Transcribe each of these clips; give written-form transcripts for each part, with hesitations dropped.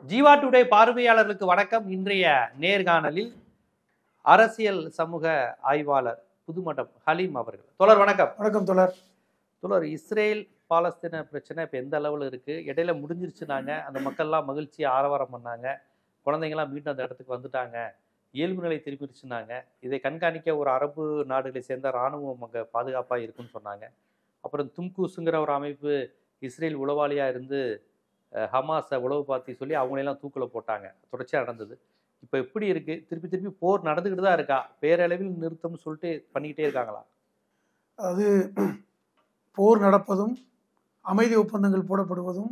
Jeeva today பார்வையாளர்களுக்கு வணக்கம். இன்றைய நேர்காணலில் அரசியல் சமூக ஆய்வாளர் புதுமடம் ஹலீம் அவர்கள். தொடர் வணக்கம். வணக்கம் தொடர். இஸ்ரேல் பாலஸ்தீன பிரச்சனை இப்போ எந்த அளவில் இருக்குது? இடையில முடிஞ்சிருச்சுனாங்க, அந்த மக்கள்லாம் மகிழ்ச்சியை ஆரவாரம் பண்ணாங்க, குழந்தைங்களாம் மீண்டும் அந்த இடத்துக்கு வந்துட்டாங்க, இயல்பு நிலை திரும்பிடுச்சுனாங்க. இதை கண்காணிக்க ஒரு அரபு நாடுகளை சேர்ந்த இராணுவம் அங்கே பாதுகாப்பாக இருக்குன்னு சொன்னாங்க. அப்புறம் தும்கூஸுங்கிற ஒரு அமைப்பு இஸ்ரேல் உளவாளியாக இருந்து ஹமாஸை உளவு பார்த்து சொல்லி அவங்களெல்லாம் தூக்கில் போட்டாங்க. தொடர்ச்சியாக நடந்தது. இப்போ எப்படி இருக்குது? திருப்பி திருப்பி போர் நடந்துக்கிட்டு தான் இருக்கா? பேரளவில் நிறுத்தம்னு சொல்லிட்டு பண்ணிக்கிட்டே இருக்காங்களா? அது போர் நடப்பதும் அமைதி ஒப்பந்தங்கள் போடப்படுவதும்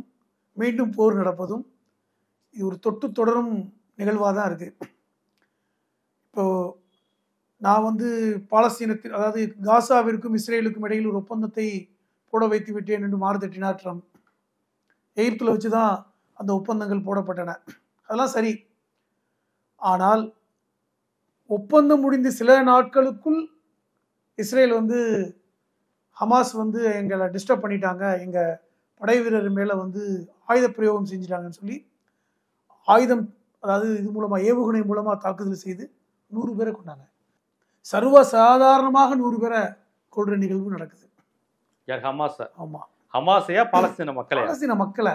மீண்டும் போர் நடப்பதும் இது ஒரு தொட்டு தொடரும் நிகழ்வாக தான் இருக்குது. இப்போது நான் பாலஸ்தீனத்தில், அதாவது காசாவிற்கும் இஸ்ரேலுக்கும் இடையில் ஒரு ஒப்பந்தத்தை போட வைத்து விட்டேன் என்று மாறுதட்டினார் ட்ரம்ப். எகிப்தில் வச்சு தான் அந்த ஒப்பந்தங்கள் போடப்பட்டன. அதெல்லாம் சரி. ஆனால் ஒப்பந்தம் முடிந்த சில நாட்களுக்குள் இஸ்ரேல் ஹமாஸ் எங்களை டிஸ்டர்ப் பண்ணிட்டாங்க, எங்கள் படை வீரர் மேலே ஆயுத பிரயோகம் செஞ்சிட்டாங்கன்னு சொல்லி ஆயுதம், அதாவது இது மூலமாக ஏவுகணை மூலமாக தாக்குதல் செய்து 100 பேரை கொண்டாங்க. சர்வசாதாரணமாக 100 பேரை கொள்ற நிகழ்வு நடக்குது. யார்? ஹமாஸ். ஆமாம். ஹமாஸையா பாலஸ்தீன மக்களை? பாலஸ்தீன மக்களை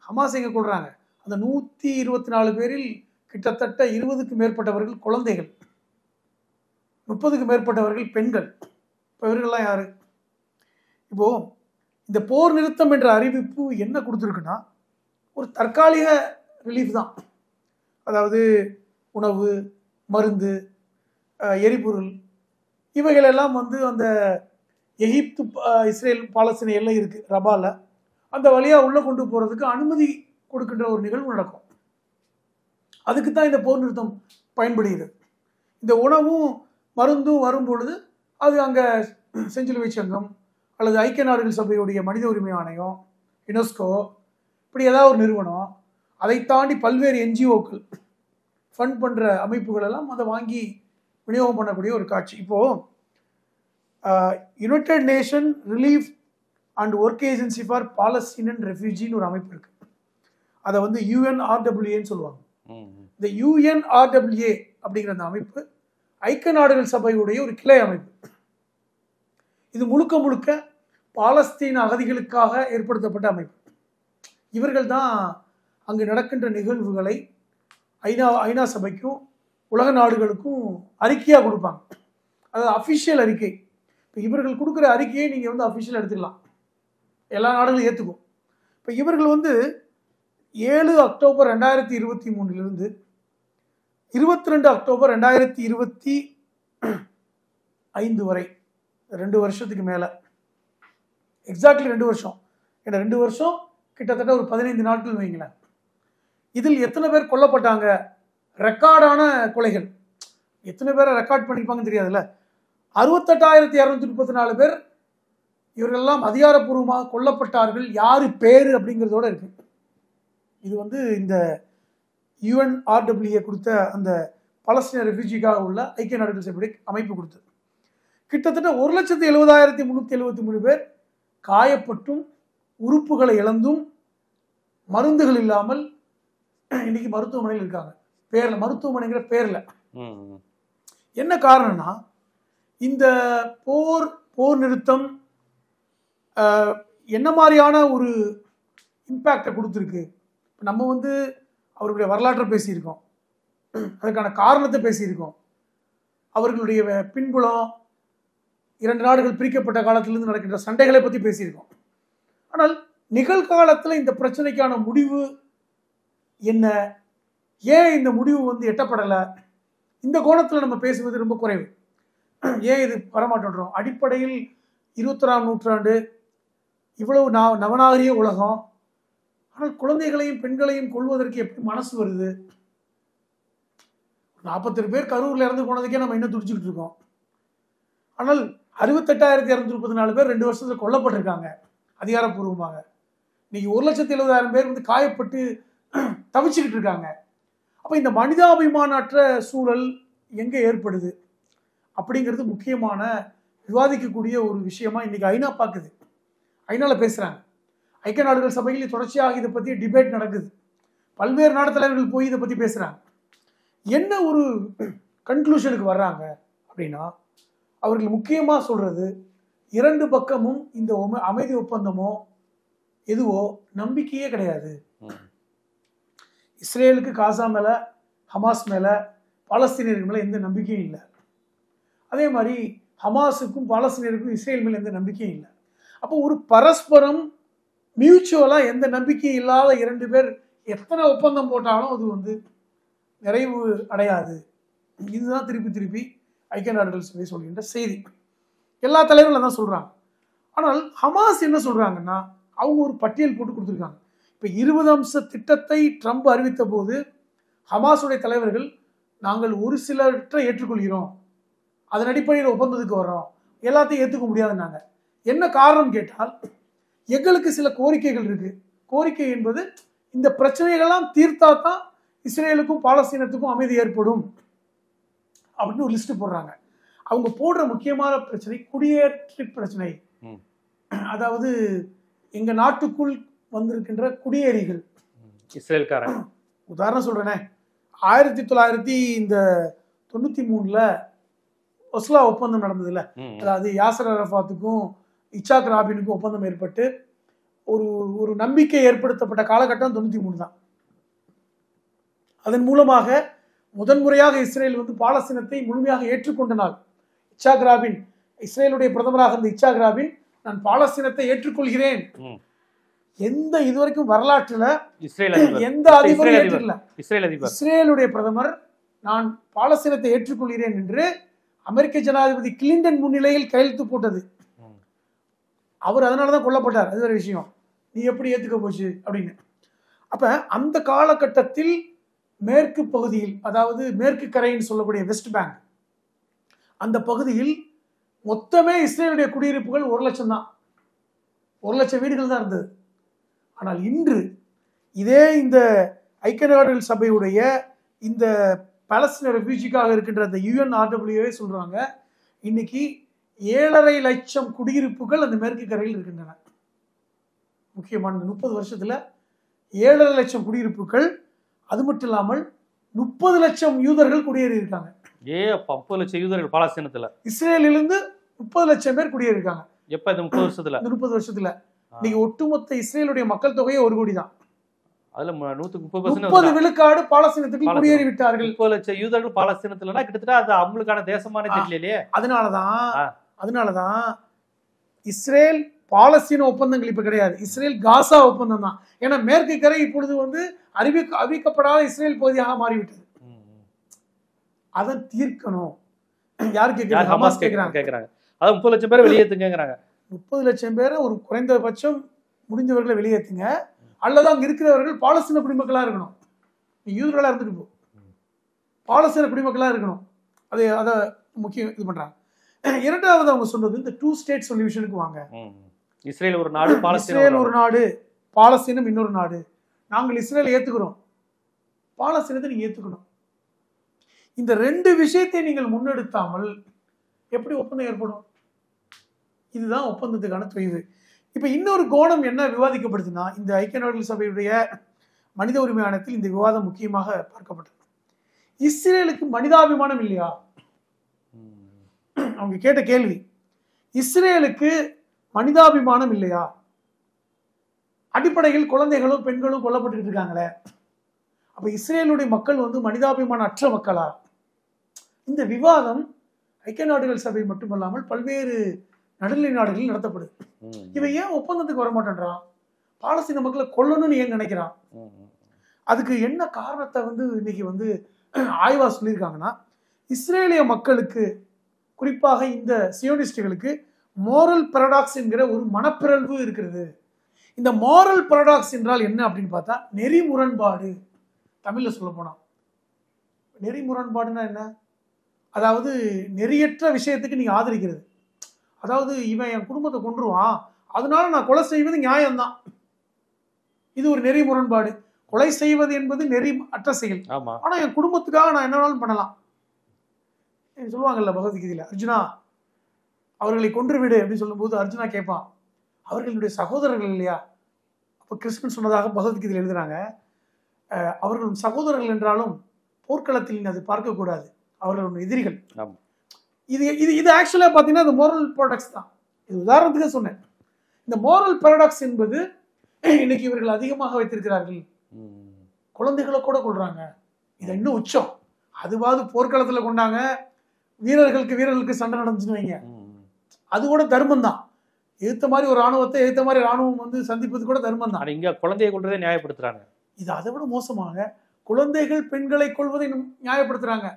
ஹமாஸ் எங்கே கொள்றாங்க? அந்த 124 பேரில் கிட்டத்தட்ட 20க்கும் மேற்பட்டவர்கள் குழந்தைகள், 30க்கும் மேற்பட்டவர்கள் பெண்கள். இப்போ இவர்கள்லாம் யாரு? இப்போ இந்த போர் நிறுத்தம் என்ற அறிவிப்பு என்ன கொடுத்துருக்குன்னா, ஒரு தற்காலிக ரிலீஃப் தான். அதாவது உணவு, மருந்து, எரிபொருள், இவைகளெல்லாம் அந்த எகிப்து இஸ்ரேல் பாலஸ்தீன எல்லை இருக்குது ரபால, அந்த வழியாக உள்ளே கொண்டு போகிறதுக்கு அனுமதி கொடுக்கின்ற ஒரு நிகழ்வு நடக்கும். அதுக்கு தான் இந்த போர் நிறுத்தம் பயன்படுகிறது. இந்த உணவும் மருந்தும் வரும் பொழுது அது அங்கே செஞ்சிலுவை சங்கம் அல்லது ஐக்கிய நாடுகள் சபையுடைய மனித உரிமை ஆணையம், யுனெஸ்கோ, இப்படி ஏதாவது ஒரு நிறுவனம், அதை தாண்டி பல்வேறு என்ஜிஓக்கள், ஃபண்ட் பண்ணுற அமைப்புகள் எல்லாம் அதை வாங்கி விநியோகம் பண்ணக்கூடிய ஒரு காட்சி. இப்போது united nation relief and work agency for Palestinian ரெஃப்யூஜின்னு ஒரு அமைப்பு இருக்கு. அதை UNRWAன்னு சொல்லுவாங்க. இந்த UNRWA அப்படிங்கிற அந்த அமைப்பு ஐக்கிய நாடுகள் சபையுடைய ஒரு கிளை அமைப்பு. இது முழுக்க முழுக்க பாலஸ்தீன அகதிகளுக்காக ஏற்படுத்தப்பட்ட அமைப்பு. இவர்கள் தான் அங்கு நடக்கின்ற நிகழ்வுகளை ஐநா சபைக்கும் உலக நாடுகளுக்கும் அறிக்கையாக கொடுப்பாங்க. அதாவது அஃபிஷியல் அறிக்கை. இப்போ இவர்கள் கொடுக்குற அறிக்கையை நீங்கள் அஃபிஷியல் எடுத்துக்கலாம், எல்லா நாடுகளும் ஏற்றுக்கும். இப்போ இவர்கள் 7 அக்டோபர் 2023 22 அக்டோபர் 2025 வரை 2 வருஷத்துக்கு மேலே, எக்ஸாக்ட்லி 2 வருஷம். ஏன்னா 2 வருஷம் கிட்டத்தட்ட ஒரு 15 நாட்கள் வைங்களேன். இதில் எத்தனை பேர் கொல்லப்பட்டாங்க? ரெக்கார்டான கொலைகள் எத்தனை பேரை ரெக்கார்ட் பண்ணியிருப்பாங்கன்னு தெரியாதுல்ல. 68,234 பேர் இவர்களெல்லாம் அதிகாரப்பூர்வமாக கொல்லப்பட்டார்கள். யாரு பேரு அப்படிங்கிறதோட இருக்கு. இது இந்த UNRWA கொடுத்த அந்த பாலஸ்தீன ரெஃப்யூஜிக்காக உள்ள ஐக்கிய நாடுகள் சபை அமைப்பு கொடுத்தது. கிட்டத்தட்ட 1,70,373 பேர் காயப்பட்டும் உறுப்புகளை இழந்தும் மருந்துகள் இல்லாமல் இன்னைக்கு மருத்துவமனையில் இருக்காங்க. பேர்ல மருத்துவமனைங்கிற பேர்ல. என்ன காரணம்னா, இந்த போர் நிறுத்தம் என்ன மாதிரியான ஒரு இம்பேக்டை கொடுத்துருக்கு? நம்ம அவர்களுடைய வரலாற்றை பேசியிருக்கோம், அதுக்கான காரணத்தை பேசியிருக்கோம், அவர்களுடைய பின்புலம், 2 நாடுகள் பிரிக்கப்பட்ட காலத்திலிருந்து நடக்கின்ற சண்டைகளை பற்றி பேசியிருக்கோம். ஆனால் நிகழ்காலத்தில் இந்த பிரச்சனைக்கான முடிவு என்ன, ஏன் இந்த முடிவு எட்டப்படலை, இந்த கோணத்தில் நம்ம பேசுவது ரொம்ப குறைவு. ஏன் இது வரமாட்டோம்? அடிப்படையில் 21ஆம் நூற்றாண்டு, இவ்வளவு நவநாகரிக உலகம், ஆனால் குழந்தைகளையும் பெண்களையும் கொள்வதற்கு எப்படி மனசு வருது? 40 பேர் கரூரில் இறந்து போனதுக்கே நம்ம இன்னும் துடிச்சுக்கிட்டு இருக்கோம். ஆனால் 68,234 பேர் 2 வருஷத்தில் கொல்லப்பட்டிருக்காங்க அதிகாரப்பூர்வமாக. இன்னைக்கு 1,70,000 பேர் காயப்பட்டு தவிச்சுக்கிட்டு இருக்காங்க. அப்போ இந்த மனிதாபிமானற்ற சூழல் எங்கே ஏற்படுது அப்படிங்கிறது முக்கியமான விவாதிக்கக்கூடிய ஒரு விஷயமா இன்னைக்கு ஐநா பார்க்குது. ஐநாவில் பேசுகிறாங்க. ஐக்கிய நாடுகள் சபையில் தொடர்ச்சியாக இதை பற்றி டிபேட் நடக்குது. பல்வேறு நாடு தலைவர்கள் போய் இதை பற்றி பேசுகிறாங்க. என்ன ஒரு கன்க்ளூஷனுக்கு வர்றாங்க அப்படின்னா, அவர்கள் முக்கியமாக சொல்கிறது, இரண்டு பக்கமும் இந்த அமைதி ஒப்பந்தமோ எதுவோ நம்பிக்கையே கிடையாது. இஸ்ரேலுக்கு காசா மேலே, ஹமாஸ் மேலே, பாலஸ்தீனியர்கள் மேலே எந்த நம்பிக்கையும் இல்லை. அதே மாதிரி ஹமாஸுக்கும் பாலஸ்தீனியருக்கும் இஸ்ரேல் மேலே எந்த நம்பிக்கையும் இல்லை. அப்போ ஒரு பரஸ்பரம் மியூச்சுவலாக எந்த நம்பிக்கையும் இல்லாத இரண்டு பேர் எத்தனை ஒப்பந்தம் போட்டாலும் அது வந்து நிறைவு அடையாது. இதுதான் திருப்பி திருப்பி ஐக்கிய நாடுகள் சபை சொல்கின்ற செய்தி. எல்லா தலைவர்களும் தான் சொல்கிறாங்க. ஆனால் ஹமாஸ் என்ன சொல்கிறாங்கன்னா, அவங்க ஒரு பட்டியல் போட்டு கொடுத்துருக்காங்க. இப்போ 20 அம்ச திட்டத்தை ட்ரம்ப் அறிவித்த போது ஹமாஸுடைய தலைவர்கள், நாங்கள் ஒரு சிலவற்றை ஏற்றுக்கொள்கிறோம், அதன் அடிப்படையில் ஒப்பந்தத்துக்கு வர்றோம், எல்லாத்தையும் ஏற்றுக்க முடியாதுன்னாங்க. என்ன காரணம் கேட்டால், எங்களுக்கு சில கோரிக்கைகள் இருக்கு. கோரிக்கை என்பது இந்த பிரச்சனைகள்லாம் தீர்த்தா தான் இஸ்ரேலுக்கும் பாலஸ்தீனத்துக்கும் அமைதி ஏற்படும் அப்படின்னு ஒரு லிஸ்ட் போடுறாங்க. அவங்க போடுற முக்கியமான பிரச்சனை குடியேற்ற பிரச்சனை. அதாவது எங்க நாட்டுக்குள் வந்திருக்கின்ற குடியேறிகள், இஸ்ரேல்காரன். உதாரணம் சொல்றேனே, 1993 ஒஸ்லோ ஒப்பந்தம் நடந்ததுல, அதாவது யாசர் அரஃபாத்துக்கும் இச்சாக் ராபினுக்கும் ஒப்பந்தம் ஏற்பட்டு ஒரு ஒரு நம்பிக்கை ஏற்படுத்தப்பட்ட காலகட்டம் 93 தான். அதன் மூலமாக முதன்முறையாக இஸ்ரேல் வந்து பாலஸ்தீனத்தை முழுமையாக ஏற்றுக்கொண்ட நாள். இச்சாக் ராபின், இஸ்ரேலுடைய பிரதமராக இருந்த இச்சாக் ராபின், நான் பாலஸ்தீனத்தை ஏற்றுக்கொள்கிறேன். எந்த இதுவரைக்கும் வரலாற்றுல எந்த அதிபரும் ஏற்றுக்கல. இஸ்ரேலுடைய பிரதமர் நான் பாலஸ்தீனத்தை ஏற்றுக்கொள்கிறேன் என்று அமெரிக்க ஜனாதிபதி கிளின்டன் முன்னிலையில் கையெழுத்து போட்டது. அவர் அதனாலதான் கொல்லப்பட்டார். அது ஒரு விஷயம். நீ எப்படி ஏத்துக்க போச்சு அப்படின்னு. அப்ப அந்த காலகட்டத்தில் மேற்கு பகுதியில், அதாவது மேற்கு கரைன்னு சொல்லக்கூடிய வெஸ்ட் பேங்க், அந்த பகுதியில் மொத்தமே இஸ்ரேலுடைய குடியிருப்புகள் 1,00,000 தான். 1,00,000 வீடுகள் தான் இருந்தது. ஆனால் இன்று இதே இந்த ஐக்கிய நாடுகள் சபையுடைய இந்த பாலஸ்தீன ரெஃப்யூஜிக்காக இருக்கின்ற அந்த UNRWA சொல்றாங்க, இன்னைக்கு 7,5 லட்சம் குடியிருப்புகள் அந்த மேற்கு கரையில் இருக்கின்றன. முக்கியமான 30 வருஷத்துல 7,5 லட்சம் குடியிருப்புகள். அது மட்டும் இல்லாமல் 30 லட்சம் யூதர்கள் குடியேறி இருக்காங்க. 30 லட்சம் யூதர்கள் பாலஸ்தீனத்துல. இஸ்ரேலிலிருந்து 30 லட்சம் பேர் குடியேறி இருக்காங்க. எப்ப இந்த 30 வருஷத்துல? இந்த 30 வருஷத்துல இன்னைக்கு ஒட்டுமொத்த இஸ்ரேலுடைய மக்கள் தொகையே 1 கோடி தான். அதுல 130% 30 விழுக்காடு பாலஸ்தீனத்துக்கு குடியேறி விட்டார்கள். 30 லட்சம் யூதர்கள் பாலஸ்தீனத்துலனா கிட்டத்தட்ட அது அவங்களுக்கான தேசமானே தெரியலையே. அதனாலதான் இஸ்ரேல் பாலஸ்தீன ஒப்பந்தங்கள் இப்ப கிடையாது, இஸ்ரேல் காசா ஒப்பந்தம் தான். ஏன்னா மேற்கு கரை இப்பொழுது வந்து அறிவிக்கப்படாத இஸ்ரேல் பகுதியாக மாறிவிட்டது. அதை தீர்க்கணும். யாரு கேட்கிறாங்க? ஹமாஸ் கேட்கிறாங்க. அது 30 லட்சம் பேரை வெளியேத்துங்கிறாங்க. 30 லட்சம் பேரை ஒரு குறைந்தபட்சம் முடிந்தவர்களை வெளியேற்றுங்க, அல்லது அங்க இருக்கிறவர்கள் பாலஸ்தீன குடிமக்களா இருக்கணும். யூதர்களா இருந்துட்டு போ, பாலஸ்தீன குடிமக்களா இருக்கணும். அதை முக்கியம் இது பண்றாங்க. இரண்டாவது அவங்க சொன்னது இந்த 2 ஸ்டேட் சொல்யூஷனுக்கு வாங்க. இஸ்ரேல் ஒரு நாடு, இஸ்ரேல் ஒரு நாடு, பாலஸ்தீனம் இன்னொரு நாடு. நாங்கள் இஸ்ரேலை ஏத்துக்கிறோம், பாலஸ்தீனத்தை நீங்க ஏத்துக்கணும். இந்த 2 விஷயத்தை நீங்கள் முன்னெடுத்தாமல் எப்படி ஒப்பந்தம் ஏற்படும்? இதுதான் ஒப்பந்தத்துக்கான தொய்வு. இப்ப இன்னொரு கோணம் என்ன விவாதிக்கப்படுதுன்னா, இந்த ஐக்கிய நாடுகள் சபையுடைய மனித உரிமை ஆணையத்தில் இந்த விவாதம் முக்கியமாக பார்க்கப்பட்டது. இஸ்ரேலுக்கு மனிதாபிமானம் இல்லையா? அவங்க கேட்ட கேள்வி, இஸ்ரேலுக்கு மனிதாபிமானம் இல்லையா? அடிப்படையில் குழந்தைகளும் பெண்களும் கொல்லப்பட்டு இருக்காங்களே, அப்ப இஸ்ரேலுடைய மக்கள் வந்து மனிதாபிமான அற்ற மக்களா? இந்த விவாதம் ஐக்கிய நாடுகள் சபை மட்டுமல்லாமல் பல்வேறு நடுநிலை நாடுகளில் நடத்தப்படுது. இவன் ஏன் ஒப்பந்தத்துக்கு வரமாட்டேன்றான்? பாலஸ்தீன மக்களை கொல்லணும்னு ஏன் நினைக்கிறான்? அதுக்கு என்ன காரணத்தை வந்து இன்னைக்கு வந்து ஆய்வா சொல்லியிருக்காங்கன்னா, இஸ்ரேலிய மக்களுக்கு, குறிப்பாக இந்த சியோனிஸ்டுகளுக்கு மோரல் பரடாக்ஸ் என்கிற ஒரு மனப்பிறழ்வு இருக்கிறது. இந்த மோரல் பரடாக்ஸ் என்றால் என்ன அப்படின்னு பார்த்தா, நெறி முரண்பாடு. தமிழ்ல சொல்ல போனா நெறி முரண்பாடுன்னா என்ன? அதாவது நெறியற்ற விஷயத்துக்கு நீங்க ஆதரிக்கிறது. அதாவது இவன் என் குடும்பத்தை கொன்றுவான், அதனால நான் கொலை செய்வது நியாயம்தான். இது ஒரு நெறி முரண்பாடு. கொலை செய்வது என்பது நெறி அற்ற செயல். ஆனா என் குடும்பத்துக்காக நான் என்னன்னாலும் பண்ணலாம். சொல்லுவாங்கல்ல பகவத்கீதையில, அர்ஜுனா அவர்களை கொன்றுவிடு அப்படின்னு சொல்லும்போது அர்ஜுனா கேட்பான், அவர்களுடைய சகோதரர்கள் இல்லையா? அப்ப கிருஷ்ணன் சொன்னதாக பகவத்கீதையில் எழுதுறாங்க, அவர்கள் சகோதரர்கள் என்றாலும் போர்க்களத்தில் அது பார்க்கக்கூடாது, அவர்கள் எதிரிகள். இது இது இது ஆக்சுவலாக பார்த்தீங்கன்னா இந்த மோரல் பாரடாக்ஸ் தான். இது உதாரணத்துக்கு சொன்னேன். இந்த மோரல் பாரடாக்ஸ் என்பது இன்னைக்கு இவர்கள் அதிகமாக வைத்திருக்கிறார்கள். குழந்தைகளை கூட கொள்றாங்க. இது இன்னும் உச்சம். அதுவாது போர்க்களத்தில் கொண்டாங்க, வீரர்களுக்கு சண்டை நடந்துச்சுன்னு வைங்க, அது கூட தர்மம் தான். எதிர்த்த மாதிரி ஒரு ராணுவத்தை எதிர்த்த மாதிரி ராணுவம் வந்து சந்திப்பது கூட தர்மம் தான். இங்க குழந்தையை கொள்றதை நியாயப்படுத்துறாங்க. இது அதை விட மோசமாக குழந்தைகள் பெண்களை கொள்வதை நியாயப்படுத்துறாங்க.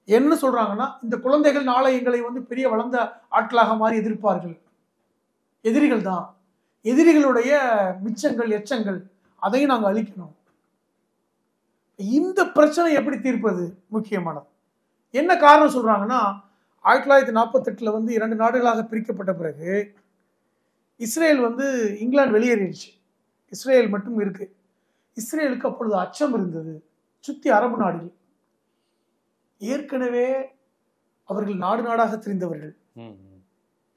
என்ன சொல்றாங்கன்னா, இந்த குழந்தைகள் நாளை எங்களை வந்து பெரிய வளர்ந்த ஆட்களாக மாறி எதிர்ப்பார்கள். எதிரிகள் தான், எதிரிகளுடைய மிச்சங்கள் எச்சங்கள், அதையும் நாங்கள் அழிக்கணும். இந்த பிரச்சனை எப்படி தீர்ப்பது முக்கியமானது. என்ன காரணம் சொல்றாங்கன்னா, 1948 வந்து 2 நாடுகளாக பிரிக்கப்பட்ட பிறகு இஸ்ரேல் வந்து இங்கிலாந்து வெளியேறிடுச்சு, இஸ்ரேல் மட்டும் இருக்கு. இஸ்ரேலுக்கு அப்பொழுது அச்சம் இருந்தது. சுத்தி அரபு நாடுகள், ஏற்கனவே அவர்கள் நாடு நாடாக தெரிந்தவர்கள்,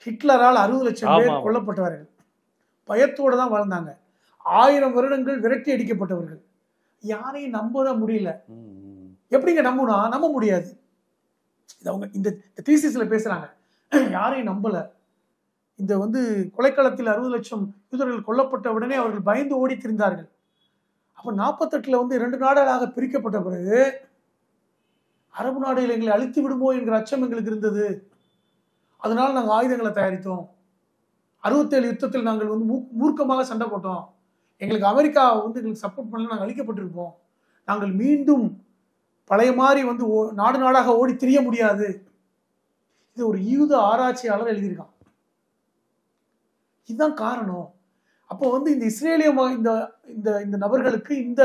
ஹிட்லரால் 60 லட்சம் பேர் கொல்லப்பட்டவர்கள், பயத்தோடு தான் வாழ்ந்தாங்க. 1000 வருடங்கள் விரட்டி அடிக்கப்பட்டவர்கள். யாரையும் நம்ப முடியல. எப்படிங்க நம்ப முடியாது. அவங்க இந்த தீசிஸ்ல பேசுறாங்க, யாரையும் நம்பல. இந்த வந்து கொலைக்களத்தில் 60 லட்சம் யூதர்கள் கொல்லப்பட்ட உடனே அவர்கள் பயந்து ஓடி திரிந்தார்கள். அப்ப 48 வந்து 2 நாடுகளாக பிரிக்கப்பட்ட பிறகு அரபு நாடுகள் எங்களை அழித்து விடுமோ என்கிற அச்சம் எங்களுக்கு இருந்தது. அதனால நாங்கள் ஆயுதங்களை தயாரித்தோம். 67 யுத்தத்தில் நாங்கள் வந்து மூர்க்கமாக சண்டை போட்டோம். எங்களுக்கு அமெரிக்கா வந்து எங்களுக்கு சப்போர்ட் பண்ணல, நாங்கள் அழிக்கப்பட்டிருப்போம். நாங்கள் மீண்டும் பழைய மாதிரி வந்து நாடு நாடாக ஓடி திரிய முடியாது. இது ஒரு யூத ஆராய்ச்சியாளர் எழுதியிருக்கான். இதுதான் காரணம். அப்போ வந்து இந்த இஸ்ரேலிய இந்த நபர்களுக்கு இந்த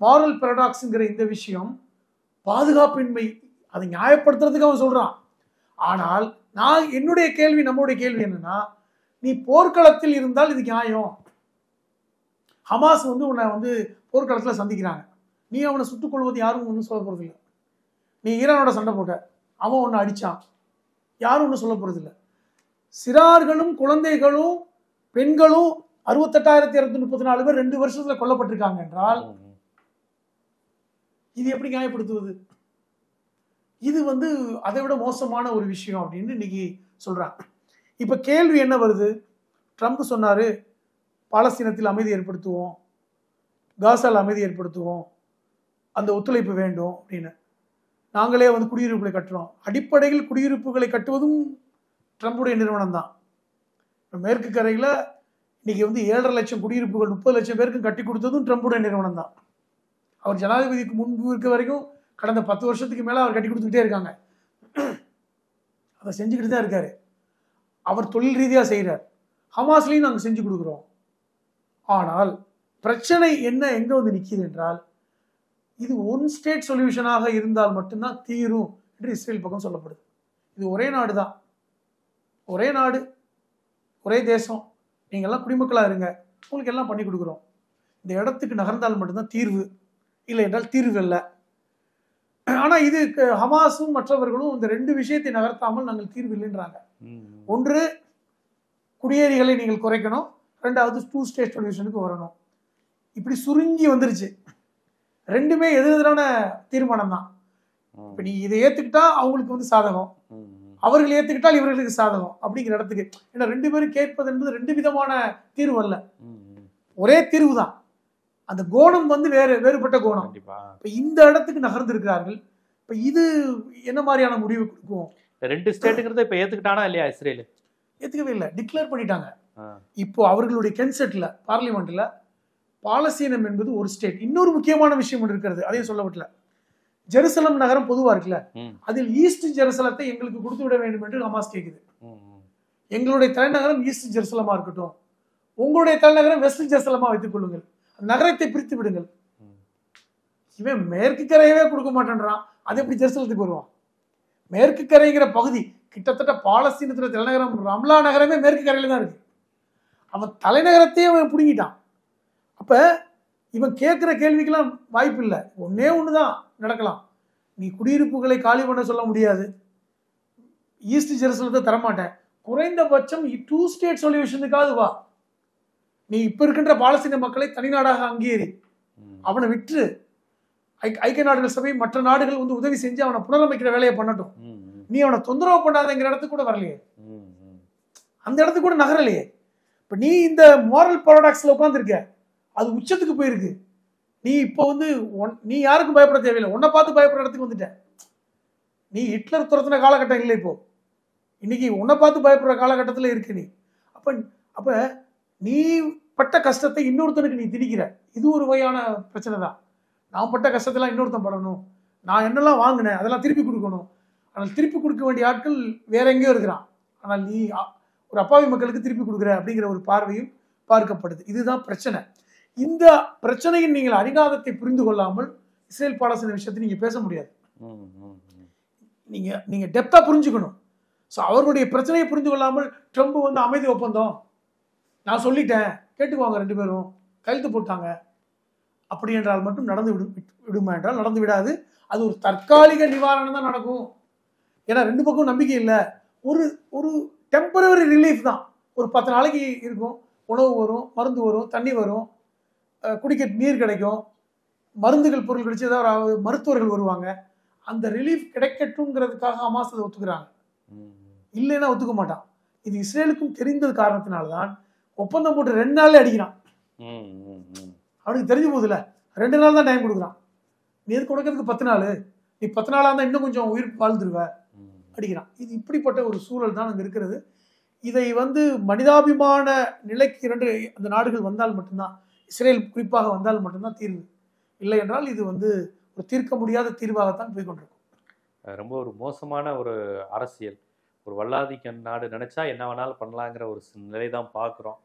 மாரல் பாரடாக்ஸ்ங்கிற இந்த விஷயம் பாதுகாப்பின்மை, அதை நியாயப்படுத்துறதுக்கு அவன் சொல்றான். ஆனால் நம்முடைய கேள்வி என்னன்னா, நீ போர்க்களத்தில் இருந்தால் இது நியாயம். ஹமாஸ் வந்து உன்னை வந்து போர்க்களத்தில் சந்திக்கிறாங்க, நீ அவனை சுட்டுக் கொள்வது யாரும் ஒன்றும் சொல்ல போறது இல்லை. நீ ஈரானோட சண்டை போட்ட, அவன் ஒன்று அடிச்சான், யாரும் ஒன்றும் சொல்ல போறது இல்லை. சிறார்களும் குழந்தைகளும் பெண்களும் 68,234 பேர் 2 வருஷத்துல கொல்லப்பட்டிருக்காங்க என்றால் இது எப்படி நியாயப்படுத்துவது? இது வந்து அதை விட மோசமான ஒரு விஷயம் அப்படின்னு இன்னைக்கு சொல்றாங்க. இப்ப கேள்வி என்ன வருது? ட்ரம்ப் சொன்னாரு, பாலஸ்தீனத்தில் அமைதி ஏற்படுத்துவோம், காசால் அமைதி ஏற்படுத்துவோம், அந்த ஒத்துழைப்பு வேண்டும் அப்படின்னு. நாங்களே வந்து குடியிருப்புகளை கட்டுறோம். அடிப்படையில் குடியிருப்புகளை கட்டுவதும் ட்ரம்புடைய நிறுவனம் தான். மேற்கு கரையில் இன்னைக்கு வந்து 7.5 லட்சம் குடியிருப்புகள் 30 லட்சம் பேருக்கு கட்டி கொடுத்ததும் ட்ரம்புடைய நிறுவனம் தான். அவர் ஜனாதிபதிக்கு முன்பு இருக்க வரைக்கும் கடந்த 10 வருஷத்துக்கு மேலே அவர் கட்டி கொடுத்துக்கிட்டே இருக்காங்க. அதை செஞ்சுக்கிட்டு தான் இருக்காரு. அவர் தொழில் ரீதியாக செய்கிறார். ஹமாஸ்லையும் நாங்கள் செஞ்சு கொடுக்குறோம். ஆனால் பிரச்சனை என்ன எங்கே வந்து நிற்கிது என்றால், இது ஒன் ஸ்டேட் சொல்யூஷனாக இருந்தால் மட்டும்தான் தீரும் என்று இஸ்ரேல் பக்கம் சொல்லப்படுது. இது ஒரே நாடு தான், ஒரே நாடு, ஒரே தேசம், நீங்கள்லாம் குடிமக்களாக இருங்க, உங்களுக்கு எல்லாம் பண்ணி கொடுக்குறோம், இந்த இடத்துக்கு நகர்ந்தால் மட்டும்தான் தீர்வு, இல்லை என்றால் தீர்வு இல்லை. ஆனால் இது ஹமாஸும் மற்றவர்களும் இந்த 2 விஷயத்தை நகர்த்தாமல் நாங்கள் தீர்வு இல்லைன்றாங்க. ஒன்று, குடியேறிகளை நீங்கள் குறைக்கணும், 2வது 2 ஸ்டேட் சொல்யூஷனுக்கு வரணும். இப்படி சுருங்கி வந்துருச்சு. 2மே எதிரெதிரான தீர்மானம் தான். இப்போ நீ இதை ஏற்றுக்கிட்டா அவங்களுக்கு வந்து சாதகம், அவர்கள் ஏற்றுக்கிட்டால் இவர்களுக்கு சாதகம் அப்படிங்கிற இடத்துக்கு. ஏன்னா 2 பேரும் கேட்பது என்பது 2 விதமான தீர்வு அல்ல, ஒரே தீர்வு தான். அந்த கோணம் வந்து வேறுபட்ட கோணம். இப்போ இந்த இடத்துக்கு நகர்ந்து இருக்கிறார்கள். இப்போ இது என்ன மாதிரியான முடிவு கொடுக்கும்? 2 ஸ்டேட்டுங்கிறத இப்போ ஏற்றுக்கிட்டானா இல்லையா? இஸ்ரேல் ஏற்றுக்கவே இல்லை, டிக்ளேர் பண்ணிட்டாங்க. இப்போ அவர்களுடைய கன்செர்ட்ல பார்லிமெண்ட்ல பாலஸ்தீனம் என்பது ஒரு ஸ்டேட். இன்னொரு முக்கியமான விஷயம் ஒன்று இருக்கிறது, அதையும் சொல்லப்பட்டல. ஜெருசலம் நகரம் பொதுவா இருக்குல்ல, அதில் ஈஸ்ட் ஜெருசலத்தை எங்களுக்கு கொடுத்து விட வேண்டும் என்று ஹமாஸ் கேட்குது. எங்களுடைய தலைநகரம் ஈஸ்ட் ஜெருசலமா இருக்கட்டும், உங்களுடைய தலைநகரம் வெஸ்ட் ஜெருசலமா வைத்துக் கொள்ளுங்கள், நகரத்தை பிரித்து விடுங்கள். இவன் மேற்கு கரையவே கொடுக்க மாட்டேன்றான், அது எப்படி ஜெருசலத்துக்கு வருவான்? மேற்கு கரைங்கிற பகுதி கிட்டத்தட்ட பாலஸ்தீனத்துல தலைநகரம் ரம்லா நகரமே மேற்கு கரையில தான் இருக்கு. அவன் தலைநகரத்தையே அவன் பிடுங்கிட்டான். அப்ப இவன் கேட்கிற கேள்விக்கெல்லாம் வாய்ப்பு இல்லை. ஒன்னே ஒண்ணுதான் நடக்கலாம், நீ குடியிருப்புகளை காலி பண்ண சொல்ல முடியாது, ஈஸ்ட் ஜெருசலத்தை தரமாட்டேன், குறைந்தபட்சம் 2 ஸ்டேட் சொல்யூஷனுக்காவது வா, நீ இப்ப இருக்கின்ற பாலஸ்தீன மக்களை தனிநாடாக அங்கீகரி, அவனை விற்று ஐக்கிய நாடுகள் சபை மற்ற நாடுகள் வந்து உதவி செஞ்சு அவனை புனரமைக்கிற வேலையை பண்ணட்டும். நீ அவனை தொந்தரவு பண்ணாதங்கிற இடத்துக்கு கூட வரலையே, அந்த இடத்துக்கு கூட நகரலையே. இப்ப நீ இந்த மாரல் பாராடாக்ஸ்ல உட்காந்துருக்க, அது உச்சத்துக்கு போயிருக்கு. நீ இப்போ வந்து நீ யாருக்கும் பயப்பட தேவையில்லை, உன்னை பார்த்து பயப்படுற இடத்துக்கு வந்துட்ட. நீ ஹிட்லர் துரத்தின காலகட்டம் இல்லை, இப்போ இன்னைக்கு உன்னை பார்த்து பயப்படுற காலகட்டத்தில் இருக்கு நீ. அப்ப நீ பட்ட கஷ்டத்தை இன்னொருத்தனுக்கு நீ திணிக்கிற. இது ஒரு வகையான பிரச்சனை தான். நான் பட்ட கஷ்டத்தெல்லாம் இன்னொருத்தன் படணும், நான் என்னெல்லாம் வாங்கினேன் அதெல்லாம் திருப்பி கொடுக்கணும். ஆனால் திருப்பி கொடுக்க வேண்டிய ஆட்கள் வேற எங்கேயோ இருக்கிறான், ஆனால் நீ ஒரு அப்பாவி மக்களுக்கு திருப்பி கொடுக்குற அப்படிங்கிற ஒரு பார்வையும் பார்க்கப்படுது. இதுதான் பிரச்சனை. இந்த பிரச்சனையின் நீங்கள் அடிநாதத்தை புரிந்து கொள்ளாமல் இஸ்ரேல் பாலஸ்தீன விஷயத்தை நீங்க பேச முடியாது. நீங்க டெப்தா புரிஞ்சுக்கணும். ஸோ அவர்களுடைய பிரச்சனையை புரிந்து கொள்ளாமல் ட்ரம்ப் வந்து அமைதி ஒப்பந்தம் நான் சொல்லிட்டேன் கேட்டுக்குவாங்க, 2 பேரும் கையெழுத்து போட்டாங்க அப்படி என்றால் மட்டும் நடந்து விடுமா என்றால் நடந்து விடாது. அது ஒரு தற்காலிக நிவாரணம் தான் நடக்கும். ஏன்னா 2 பக்கம் நம்பிக்கை இல்லை. ஒரு டெம்பரவரி ரிலீஃப் தான். ஒரு 10 நாளைக்கு இருக்கும். உணவு வரும், மருந்து வரும், தண்ணி வரும், குடிக்க நீர் கிடைக்கும், மருந்துகள் பொருள் கிடைச்சி ஏதாவது மருத்துவர்கள் வருவாங்க. அந்த ரிலீஃப் கிடைக்கட்டும்ங்கிறதுக்காக ஹமாஸ் அதை ஒத்துக்கிறாங்க. இல்லைன்னா ஒத்துக்க மாட்டான். இது இஸ்ரேலுக்கும் தெரிந்தது காரணத்தினால்தான் ஒப்பந்தம் போட்டு 2 நாள்ல அடிக்கிறான். அவனுக்கு தெரிஞ்சு போகுதுல, 2 நாள் தான் டைம் கொடுக்குறான். நீ எது கொடுக்கறதுக்கு 10 நாள், நீ 10 நாளாக இருந்தால் இன்னும் கொஞ்சம் உயிர் வாழ்ந்துருவ, அடிக்கிறான். இது இப்படிப்பட்ட ஒரு சூழல் தான் அங்கே இருக்கிறது. இதை வந்து மனிதாபிமான நிலைக்கு அந்த நாடுகள் வந்தால் மட்டும்தான், இஸ்ரேல் குறிப்பாக வந்தால் மட்டும்தான் தீர்வு. இல்லை என்றால் இது வந்து ஒரு தீர்க்க முடியாத தீர்வாகத்தான் போய்கொண்டிருக்கும். ரொம்ப ஒரு மோசமான ஒரு அரசியல். ஒரு வல்லாதிக்க நாடு நினைச்சா என்ன வேணாலும் பண்ணலாங்கிற ஒரு நிலை தான் பார்க்குறோம்.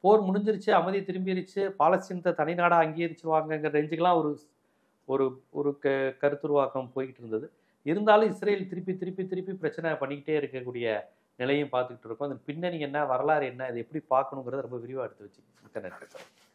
போர் முடிஞ்சிருச்சு, அமைதி திரும்பிருச்சு, பாலஸ்தீனத்தை தனி நாடாக அங்கீகரிச்சுருவாங்கங்கிற ரேஞ்சுக்கெல்லாம் ஒரு ஒரு கருத்துருவாக்கம் போய்கிட்டு இருந்தது. இருந்தாலும் இஸ்ரேல் திருப்பி திருப்பி திருப்பி பிரச்சனை பண்ணிக்கிட்டே இருக்கக்கூடிய நிலையும் பார்த்துக்கிட்டு இருக்கோம். அதன் பின்னணி என்ன, வரலாறு என்ன, இதை எப்படி பார்க்கணுங்கிறத ரொம்ப விரிவாக எடுத்து வச்சு. மிக்க நன்றி.